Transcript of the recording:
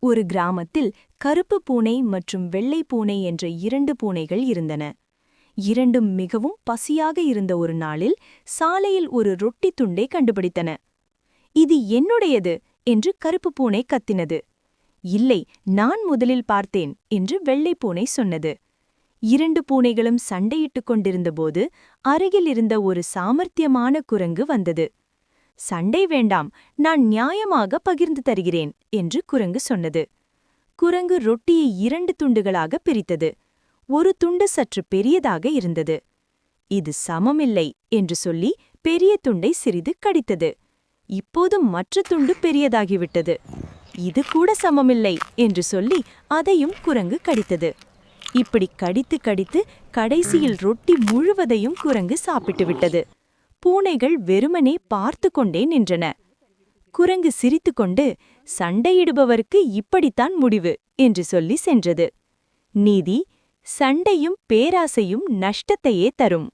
ஒரு கிராமத்தில் கருப்பு பூனை மற்றும் வெள்ளை பூனை என்ற இரண்டு பூனைகள் இருந்தன. இரண்டும் மிகவும் பசியாக இருந்த ஒரு நாளில் சாலையில் ஒரு ரொட்டி துண்டை கண்டுபிடித்தன. இது என்னுடையது என்று கருப்பு பூனை கத்தினது. இல்லை, நான் முதலில் பார்த்தேன் என்று வெள்ளை பூனை சொன்னது. இரண்டு பூனைகளும் சண்டையிட்டுக் கொண்டிருந்தபோது அருகில் இருந்த ஒரு சாமர்த்தியமான குரங்கு வந்தது. சண்டை வேண்டாம், நான் நியாயமாக பகிர்ந்து தருகிறேன் என்று குரங்கு சொன்னது. குரங்கு ரொட்டியை இரண்டு துண்டுகளாக பிரித்தது. ஒரு துண்டு சற்று பெரியதாக இருந்தது. இது சமமில்லை என்று சொல்லி பெரிய துண்டை சிறிது கடித்தது. இப்போது மற்ற துண்டு பெரியதாகிவிட்டது. இது கூட சமமில்லை என்று சொல்லி அதையும் குரங்கு கடித்தது. இப்படி கடித்து கடித்து கடைசியில் ரொட்டி முழுவதையும் குரங்கு சாப்பிட்டு விட்டது. பூனைகள் வெறுமனே பார்த்து கொண்டே நின்றன. குரங்கு சிரித்துக்கொண்டு, சண்டையிடுபவருக்கு இப்படித்தான் முடிவு என்று சொல்லி சென்றது. நீதி: சண்டையும் பேராசையும் நஷ்டத்தையே தரும்.